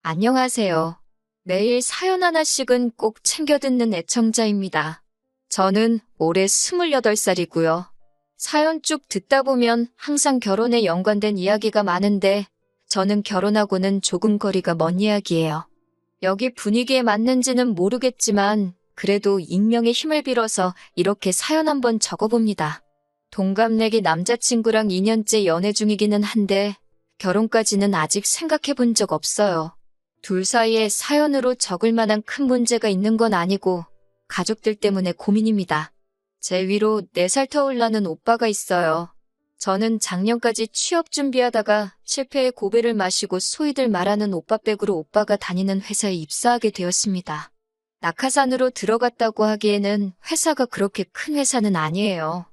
안녕하세요. 매일 사연 하나씩은 꼭 챙겨 듣는 애청자입니다. 저는 올해 28살이고요. 사연 쭉 듣다 보면 항상 결혼에 연관된 이야기가 많은데 저는 결혼하고는 조금 거리가 먼 이야기예요. 여기 분위기에 맞는지는 모르겠지만 그래도 익명의 힘을 빌어서 이렇게 사연 한번 적어봅니다. 동갑내기 남자친구랑 2년째 연애 중이기는 한데 결혼까지는 아직 생각해 본 적 없어요. 둘 사이에 사연으로 적을 만한 큰 문제가 있는 건 아니고 가족들 때문에 고민입니다. 제 위로 4살 터울라는 오빠가 있어요. 저는 작년까지 취업 준비하다가 실패의 고배를 마시고 소위들 말하는 오빠백으로 오빠가 다니는 회사에 입사하게 되었습니다. 낙하산으로 들어갔다고 하기에는 회사가 그렇게 큰 회사는 아니에요.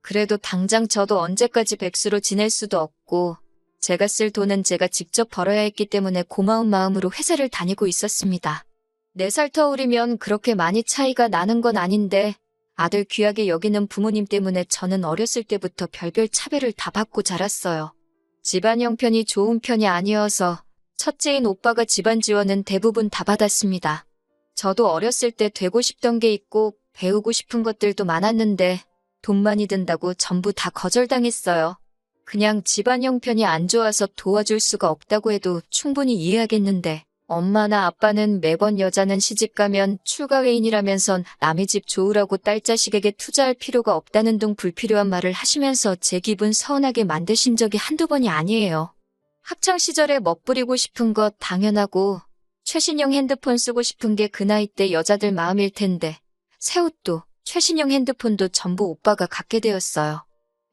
그래도 당장 저도 언제까지 백수로 지낼 수도 없고 제가 쓸 돈은 제가 직접 벌어야 했기 때문에 고마운 마음으로 회사를 다니고 있었습니다. 4살 터울이면 그렇게 많이 차이가 나는 건 아닌데 아들 귀하게 여기는 부모님 때문에 저는 어렸을 때부터 별별 차별을 다 받고 자랐어요. 집안 형편이 좋은 편이 아니어서 첫째인 오빠가 집안 지원은 대부분 다 받았습니다. 저도 어렸을 때 되고 싶던 게 있고 배우고 싶은 것들도 많았는데 돈 많이 든다고 전부 다 거절당했어요. 그냥 집안 형편이 안 좋아서 도와줄 수가 없다고 해도 충분히 이해하겠는데 엄마나 아빠는 매번 여자는 시집가면 출가회인이라면선 남의 집 좋으라고 딸 자식에게 투자할 필요가 없다는 등 불필요한 말을 하시면서 제 기분 서운하게 만드신 적이 한두 번이 아니에요. 학창시절에 멋부리고 싶은 것 당연하고 최신형 핸드폰 쓰고 싶은 게 그 나이 때 여자들 마음일 텐데 새 옷도 최신형 핸드폰도 전부 오빠가 갖게 되었어요.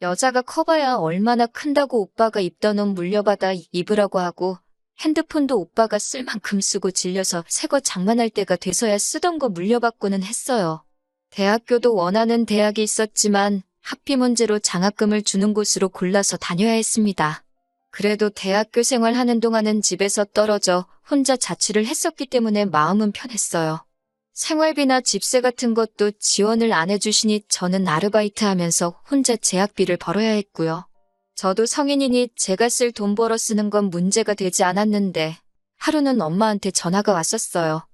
여자가 커봐야 얼마나 큰다고 오빠가 입던 옷 물려받아 입으라고 하고 핸드폰도 오빠가 쓸 만큼 쓰고 질려서 새거 장만할 때가 돼서야 쓰던 거 물려받고는 했어요. 대학교도 원하는 대학이 있었지만 학비 문제로 장학금을 주는 곳으로 골라서 다녀야 했습니다. 그래도 대학교 생활하는 동안은 집에서 떨어져 혼자 자취를 했었기 때문에 마음은 편했어요. 생활비나 집세 같은 것도 지원을 안 해주시니 저는 아르바이트 하면서 혼자 제학비를 벌어야 했고요. 저도 성인이니 제가 쓸 돈 벌어 쓰는 건 문제가 되지 않았는데 하루는 엄마한테 전화가 왔었어요.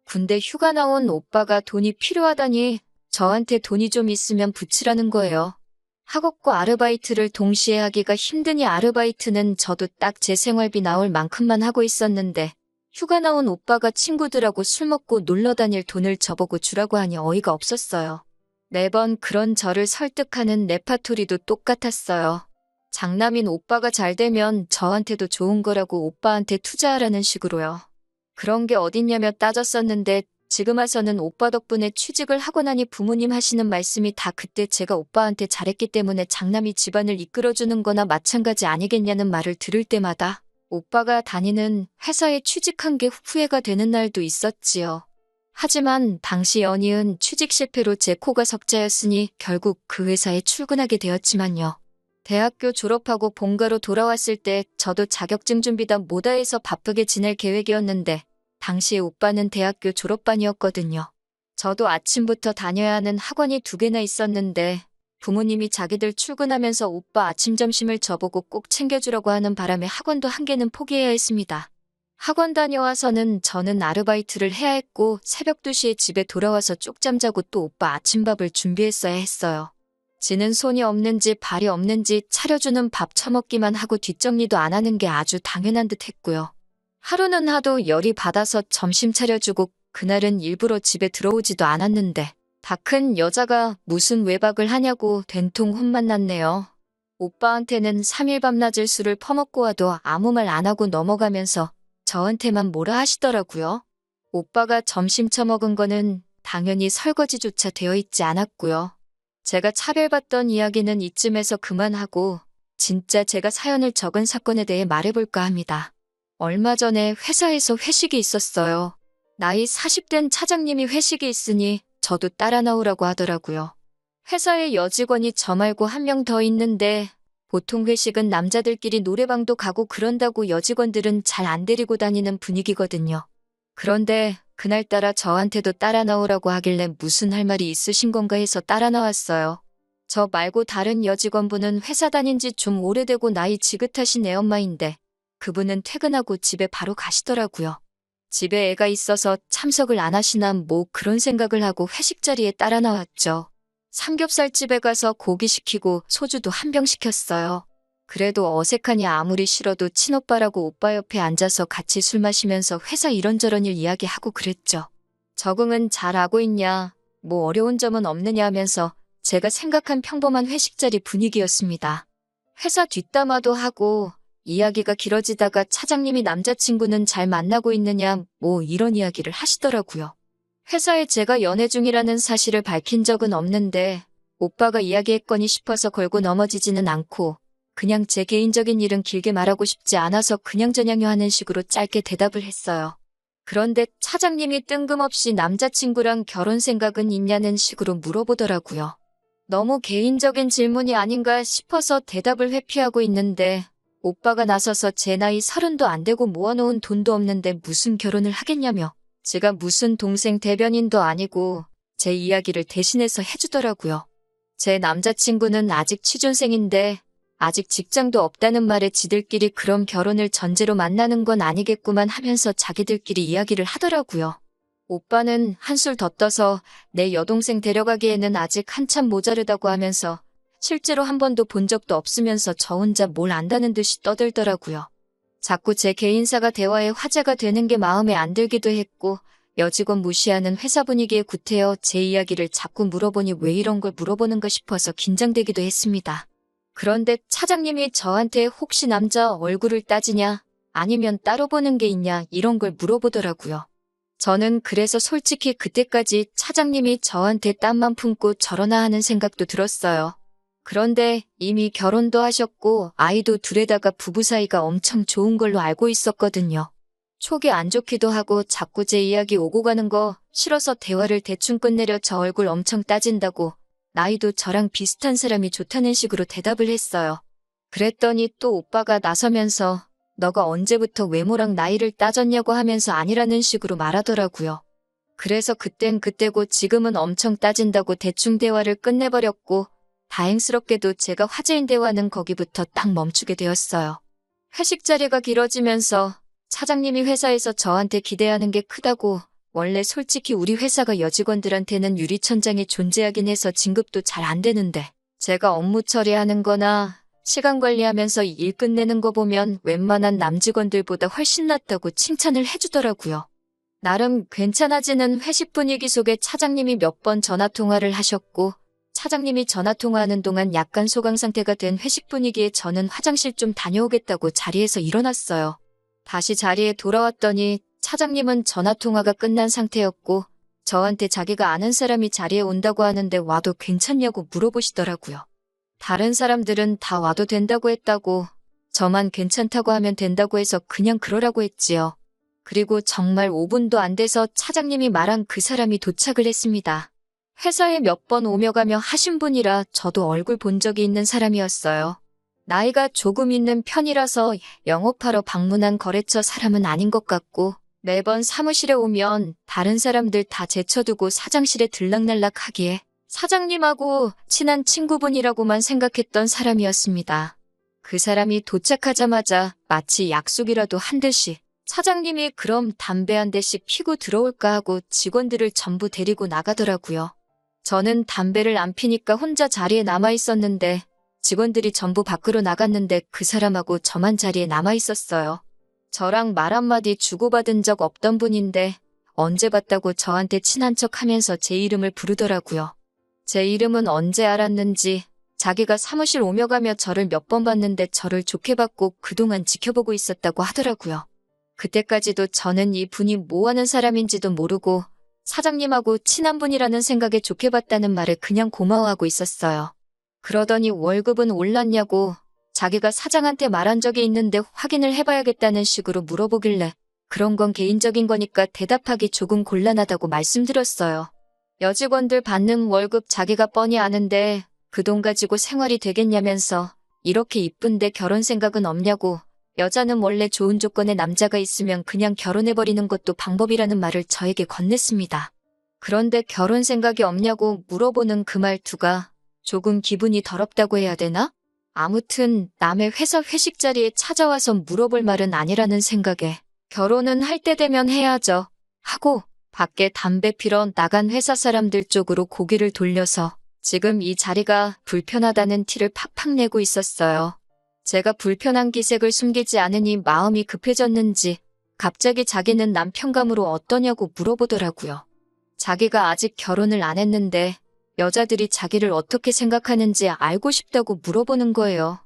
군대 휴가 나온 오빠가 돈이 필요하다니 저한테 돈이 좀 있으면 붙이라는 거예요. 학업과 아르바이트를 동시에 하기가 힘드니 아르바이트는 저도 딱 제 생활비 나올 만큼만 하고 있었는데 휴가 나온 오빠가 친구들하고 술 먹고 놀러 다닐 돈을 저보고 주라고 하니 어이가 없었어요. 매번 그런 저를 설득하는 레파토리도 똑같았어요. 장남인 오빠가 잘 되면 저한테도 좋은 거라고 오빠한테 투자하라는 식으로요. 그런 게 어딨냐며 따졌었는데 지금 와서는 오빠 덕분에 취직을 하고 나니 부모님 하시는 말씀이 다 그때 제가 오빠한테 잘했기 때문에 장남이 집안을 이끌어주는 거나 마찬가지 아니겠냐는 말을 들을 때마다 오빠가 다니는 회사에 취직한 게 후회가 되는 날도 있었지요. 하지만 당시 연이은 취직 실패로 제 코가 석자였으니 결국 그 회사에 출근하게 되었지만요. 대학교 졸업하고 본가로 돌아왔을 때 저도 자격증 준비 다 못해서 바쁘게 지낼 계획이었는데 당시에 오빠는 대학교 졸업반이었거든요. 저도 아침부터 다녀야 하는 학원이 2개나 있었는데 부모님이 자기들 출근하면서 오빠 아침 점심을 저보고 꼭 챙겨주라고 하는 바람에 학원도 1개는 포기해야 했습니다. 학원 다녀와서는 저는 아르바이트를 해야 했고 새벽 2시에 집에 돌아와서 쪽잠 자고 또 오빠 아침밥을 준비했어야 했어요. 지는 손이 없는지 발이 없는지 차려주는 밥 처먹기만 하고 뒷정리도 안 하는 게 아주 당연한 듯 했고요. 하루는 하도 열이 받아서 점심 차려주고 그날은 일부러 집에 들어오지도 않았는데 다 큰 여자가 무슨 외박을 하냐고 된통 혼만 났네요. 오빠한테는 3일 밤낮을 술을 퍼먹고 와도 아무 말 안 하고 넘어가면서 저한테만 뭐라 하시더라고요. 오빠가 점심 처먹은 거는 당연히 설거지조차 되어 있지 않았고요. 제가 차별받던 이야기는 이쯤에서 그만하고 진짜 제가 사연을 적은 사건에 대해 말해볼까 합니다. 얼마 전에 회사에서 회식이 있었어요. 나이 40된 차장님이 회식이 있으니 저도 따라 나오라고 하더라고요. 회사에 여직원이 저 말고 1명 더 있는데 보통 회식은 남자들끼리 노래방도 가고 그런다고 여직원들은 잘 안 데리고 다니는 분위기거든요. 그런데 그날따라 저한테도 따라 나오라고 하길래 무슨 할 말이 있으신 건가 해서 따라 나왔어요. 저 말고 다른 여직원분은 회사 다닌 지 좀 오래되고 나이 지긋하신 애엄마인데 그분은 퇴근하고 집에 바로 가시더라고요. 집에 애가 있어서 참석을 안 하시나 뭐 그런 생각을 하고 회식 자리에 따라 나왔죠. 삼겹살집에 가서 고기 시키고 소주도 한 병 시켰어요. 그래도 어색하니 아무리 싫어도 친오빠라고 오빠 옆에 앉아서 같이 술 마시면서 회사 이런저런 일 이야기하고 그랬죠. 적응은 잘 하고 있냐, 뭐 어려운 점은 없느냐 하면서 제가 생각한 평범한 회식 자리 분위기였습니다. 회사 뒷담화도 하고 이야기가 길어지다가 차장님이 남자친구는 잘 만나고 있느냐 뭐 이런 이야기를 하시더라고요. 회사에 제가 연애 중이라는 사실을 밝힌 적은 없는데 오빠가 이야기했거니 싶어서 걸고 넘어지지는 않고 그냥 제 개인적인 일은 길게 말하고 싶지 않아서 그냥저냥요 하는 식으로 짧게 대답을 했어요. 그런데 차장님이 뜬금없이 남자친구랑 결혼 생각은 있냐는 식으로 물어보더라고요. 너무 개인적인 질문이 아닌가 싶어서 대답을 회피하고 있는데 오빠가 나서서 제 나이 30도 안 되고 모아놓은 돈도 없는데 무슨 결혼을 하겠냐며 제가 무슨 동생 대변인도 아니고 제 이야기를 대신해서 해주더라고요. 제 남자친구는 아직 취준생인데 아직 직장도 없다는 말에 지들끼리 그럼 결혼을 전제로 만나는 건 아니겠구만 하면서 자기들끼리 이야기를 하더라고요. 오빠는 한술 더 떠서 내 여동생 데려가기에는 아직 한참 모자르다고 하면서 실제로 한 번도 본 적도 없으면서 저 혼자 뭘 안다는 듯이 떠들더라고요. 자꾸 제 개인사가 대화의 화제가 되는 게 마음에 안 들기도 했고 여직원 무시하는 회사 분위기에 구태여 제 이야기를 자꾸 물어보니 왜 이런 걸 물어보는가 싶어서 긴장되기도 했습니다. 그런데 차장님이 저한테 혹시 남자 얼굴을 따지냐 아니면 따로 보는 게 있냐 이런 걸 물어보더라고요. 저는 그래서 솔직히 그때까지 차장님이 저한테 땀만 품고 저러나 하는 생각도 들었어요. 그런데 이미 결혼도 하셨고 아이도 둘에다가 부부 사이가 엄청 좋은 걸로 알고 있었거든요. 촉이 안 좋기도 하고 자꾸 제 이야기 오고 가는 거 싫어서 대화를 대충 끝내려 저 얼굴 엄청 따진다고 나이도 저랑 비슷한 사람이 좋다는 식으로 대답을 했어요. 그랬더니 또 오빠가 나서면서 너가 언제부터 외모랑 나이를 따졌냐고 하면서 아니라는 식으로 말하더라고요. 그래서 그땐 그때고 지금은 엄청 따진다고 대충 대화를 끝내버렸고 다행스럽게도 제가 화제인 대화는 거기부터 딱 멈추게 되었어요. 회식 자리가 길어지면서 차장님이 회사에서 저한테 기대하는 게 크다고 원래 솔직히 우리 회사가 여직원들한테는 유리천장이 존재하긴 해서 진급도 잘 안 되는데 제가 업무 처리하는 거나 시간 관리하면서 일 끝내는 거 보면 웬만한 남직원들보다 훨씬 낫다고 칭찬을 해주더라고요. 나름 괜찮아지는 회식 분위기 속에 차장님이 몇 번 전화통화를 하셨고 차장님이 전화통화하는 동안 약간 소강 상태가 된 회식 분위기에 저는 화장실 좀 다녀오겠다고 자리에서 일어났어요. 다시 자리에 돌아왔더니 차장님은 전화통화가 끝난 상태였고 저한테 자기가 아는 사람이 자리에 온다고 하는데 와도 괜찮냐고 물어보시더라고요. 다른 사람들은 다 와도 된다고 했다고 저만 괜찮다고 하면 된다고 해서 그냥 그러라고 했지요. 그리고 정말 5분도 안 돼서 차장님이 말한 그 사람이 도착을 했습니다. 회사에 몇 번 오며 가며 하신 분이라 저도 얼굴 본 적이 있는 사람이었어요. 나이가 조금 있는 편이라서 영업하러 방문한 거래처 사람은 아닌 것 같고 매번 사무실에 오면 다른 사람들 다 제쳐두고 사장실에 들락날락 하기에 사장님하고 친한 친구분이라고만 생각했던 사람이었습니다. 그 사람이 도착하자마자 마치 약속이라도 한 듯이 사장님이 그럼 담배 한 대씩 피고 들어올까 하고 직원들을 전부 데리고 나가더라고요. 저는 담배를 안 피니까 혼자 자리에 남아 있었는데 직원들이 전부 밖으로 나갔는데 그 사람하고 저만 자리에 남아 있었어요. 저랑 말 한마디 주고받은 적 없던 분인데 언제 봤다고 저한테 친한 척 하면서 제 이름을 부르더라고요. 제 이름은 언제 알았는지 자기가 사무실 오며 가며 저를 몇 번 봤는데 저를 좋게 봤고 그동안 지켜보고 있었다고 하더라고요. 그때까지도 저는 이 분이 뭐 하는 사람인지도 모르고 사장님하고 친한 분이라는 생각에 좋게 봤다는 말에 그냥 고마워하고 있었어요. 그러더니 월급은 올랐냐고 자기가 사장한테 말한 적이 있는데 확인을 해봐야겠다는 식으로 물어보길래 그런 건 개인적인 거니까 대답하기 조금 곤란하다고 말씀드렸어요. 여직원들 받는 월급 자기가 뻔히 아는데 그 돈 가지고 생활이 되겠냐면서 이렇게 이쁜데 결혼 생각은 없냐고 여자는 원래 좋은 조건의 남자가 있으면 그냥 결혼해버리는 것도 방법이라는 말을 저에게 건넸습니다. 그런데 결혼 생각이 없냐고 물어보는 그 말투가 조금 기분이 더럽다고 해야 되나? 아무튼 남의 회사 회식 자리에 찾아와서 물어볼 말은 아니라는 생각에 결혼은 할 때 되면 해야죠. 하고 밖에 담배 피러 나간 회사 사람들 쪽으로 고개를 돌려서 지금 이 자리가 불편하다는 티를 팍팍 내고 있었어요. 제가 불편한 기색을 숨기지 않으니 마음이 급해졌는지 갑자기 자기는 남편감으로 어떠냐고 물어보더라고요. 자기가 아직 결혼을 안 했는데 여자들이 자기를 어떻게 생각하는지 알고 싶다고 물어보는 거예요.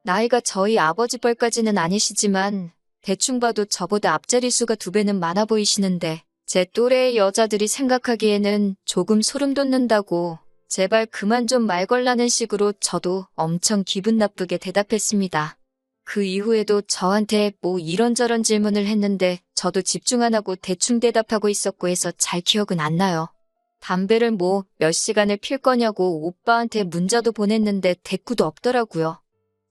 나이가 저희 아버지 뻘까지는 아니시지만 대충 봐도 저보다 앞자리수가 2배는 많아 보이시는데 제 또래의 여자들이 생각하기에는 조금 소름 돋는다고 제발 그만 좀 말 걸라는 식으로 저도 엄청 기분 나쁘게 대답했습니다. 그 이후에도 저한테 뭐 이런저런 질문을 했는데 저도 집중 안 하고 대충 대답하고 있었고 해서 잘 기억은 안 나요. 담배를 뭐 몇 시간을 필 거냐고 오빠한테 문자도 보냈는데 대꾸도 없더라고요.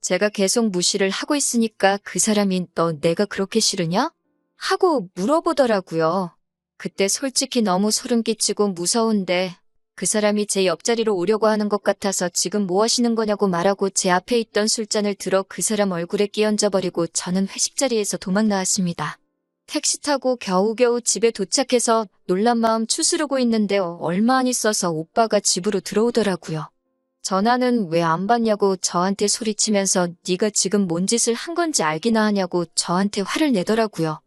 제가 계속 무시를 하고 있으니까 그 사람이 너 내가 그렇게 싫으냐? 하고 물어보더라고요. 그때 솔직히 너무 소름 끼치고 무서운데 그 사람이 제 옆자리로 오려고 하는 것 같아서 지금 뭐 하시는 거냐고 말하고 제 앞에 있던 술잔을 들어 그 사람 얼굴에 끼얹어버리고 저는 회식 자리에서 도망 나왔습니다. 택시 타고 겨우겨우 집에 도착해서 놀란 마음 추스르고 있는데 얼마 안 있어서 오빠가 집으로 들어오더라고요. 전화는 왜 안 받냐고 저한테 소리치면서 네가 지금 뭔 짓을 한 건지 알기나 하냐고 저한테 화를 내더라고요.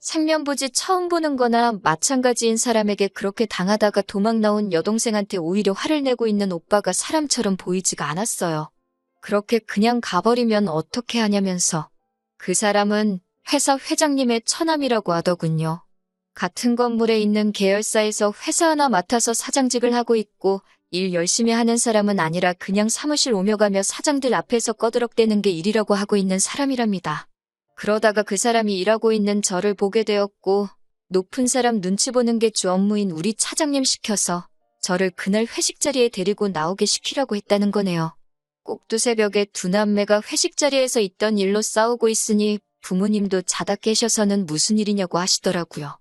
생면부지 처음 보는 거나 마찬가지인 사람에게 그렇게 당하다가 도망 나온 여동생한테 오히려 화를 내고 있는 오빠가 사람처럼 보이지가 않았어요. 그렇게 그냥 가버리면 어떻게 하냐면서. 그 사람은 회사 회장님의 처남이라고 하더군요. 같은 건물에 있는 계열사에서 회사 하나 맡아서 사장직을 하고 있고 일 열심히 하는 사람은 아니라 그냥 사무실 오며 가며 사장들 앞에서 꺼드럭대는 게 일이라고 하고 있는 사람이랍니다. 그러다가 그 사람이 일하고 있는 저를 보게 되었고 높은 사람 눈치 보는 게 주 업무인 우리 차장님 시켜서 저를 그날 회식 자리에 데리고 나오게 시키라고 했다는 거네요. 꼭두 새벽에 2남매가 회식 자리에서 있던 일로 싸우고 있으니 부모님도 자다 깨셔서는 무슨 일이냐고 하시더라고요.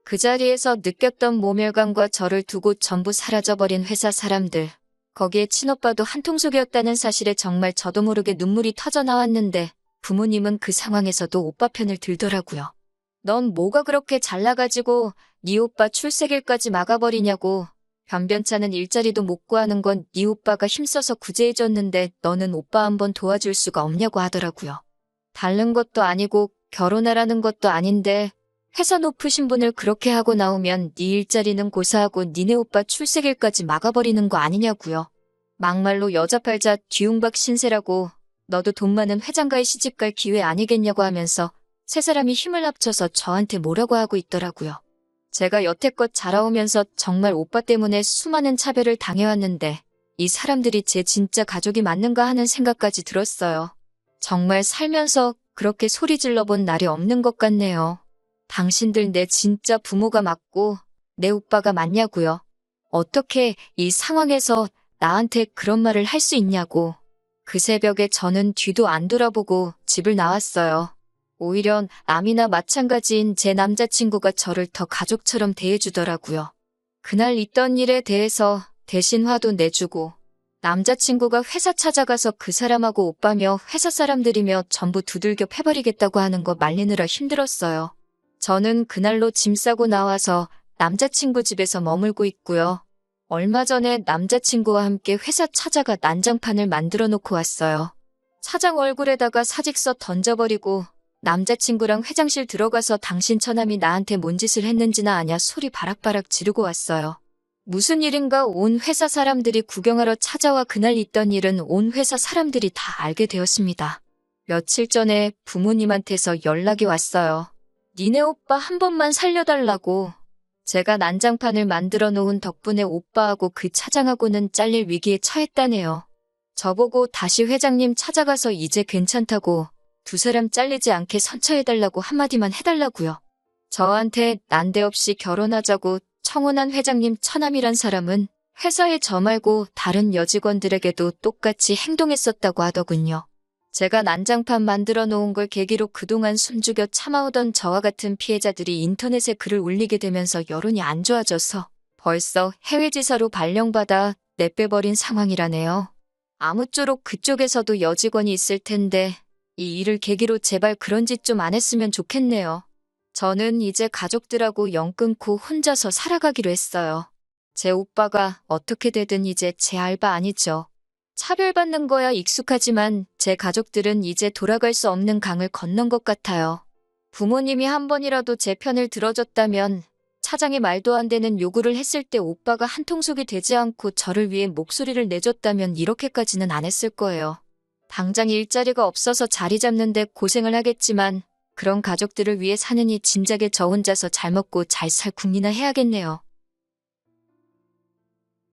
그 자리에서 느꼈던 모멸감과 저를 두고 전부 사라져버린 회사 사람들. 거기에 친오빠도 한통속이었다는 사실에 정말 저도 모르게 눈물이 터져 나왔는데 부모님은 그 상황에서도 오빠 편을 들더라고요. 넌 뭐가 그렇게 잘나가지고 네 오빠 출세길까지 막아버리냐고. 변변찮은 일자리도 못 구하는 건 네 오빠가 힘써서 구제해줬는데 너는 오빠 한번 도와줄 수가 없냐고 하더라고요. 다른 것도 아니고 결혼하라는 것도 아닌데 회사 높으신 분을 그렇게 하고 나오면 네 일자리는 고사하고 니네 오빠 출세길까지 막아버리는 거 아니냐고요. 막말로 여자 팔자 뒤웅박 신세라고 너도 돈 많은 회장가에 시집갈 기회 아니겠냐고 하면서 세 사람이 힘을 합쳐서 저한테 뭐라고 하고 있더라고요. 제가 여태껏 자라오면서 정말 오빠 때문에 수많은 차별을 당해왔는데 이 사람들이 제 진짜 가족이 맞는가 하는 생각까지 들었어요. 정말 살면서 그렇게 소리 질러본 날이 없는 것 같네요. 당신들 내 진짜 부모가 맞고 내 오빠가 맞냐고요. 어떻게 이 상황에서 나한테 그런 말을 할 수 있냐고. 그 새벽에 저는 뒤도 안 돌아보고 집을 나왔어요. 오히려 남이나 마찬가지인 제 남자친구가 저를 더 가족처럼 대해주더라고요. 그날 있던 일에 대해서 대신 화도 내주고 남자친구가 회사 찾아가서 그 사람하고 오빠며 회사 사람들이며 전부 두들겨 패버리겠다고 하는 거 말리느라 힘들었어요. 저는 그날로 짐 싸고 나와서 남자친구 집에서 머물고 있고요. 얼마 전에 남자친구와 함께 회사 찾아가 난장판을 만들어 놓고 왔어요. 차장 얼굴에다가 사직서 던져버리고 남자친구랑 회장실 들어가서 당신 처남이 나한테 뭔 짓을 했는지나 아냐 소리 바락바락 지르고 왔어요. 무슨 일인가 온 회사 사람들이 구경하러 찾아와 그날 있던 일은 온 회사 사람들이 다 알게 되었습니다. 며칠 전에 부모님한테서 연락이 왔어요. 니네 오빠 한 번만 살려달라고. 제가 난장판을 만들어 놓은 덕분에 오빠하고 그 차장하고는 잘릴 위기에 처했다네요. 저보고 다시 회장님 찾아가서 이제 괜찮다고 두 사람 잘리지 않게 선처해달라고 한마디만 해달라고요. 저한테 난데없이 결혼하자고 청혼한 회장님 처남이란 사람은 회사에 저 말고 다른 여직원들에게도 똑같이 행동했었다고 하더군요. 제가 난장판 만들어 놓은 걸 계기로 그동안 숨죽여 참아오던 저와 같은 피해자들이 인터넷에 글을 올리게 되면서 여론이 안 좋아져서 벌써 해외지사로 발령받아 내빼버린 상황이라네요. 아무쪼록 그쪽에서도 여직원이 있을 텐데 이 일을 계기로 제발 그런 짓 좀 안 했으면 좋겠네요. 저는 이제 가족들하고 연 끊고 혼자서 살아가기로 했어요. 제 오빠가 어떻게 되든 이제 제 알바 아니죠. 차별받는 거야 익숙하지만 제 가족들은 이제 돌아갈 수 없는 강을 건넌 것 같아요. 부모님이 한 번이라도 제 편을 들어줬다면 차장이 말도 안 되는 요구를 했을 때 오빠가 한통속이 되지 않고 저를 위해 목소리를 내줬다면 이렇게까지는 안 했을 거예요. 당장 일자리가 없어서 자리 잡는데 고생을 하겠지만 그런 가족들을 위해 사느니 진작에 저 혼자서 잘 먹고 잘 살 국리나 해야겠네요.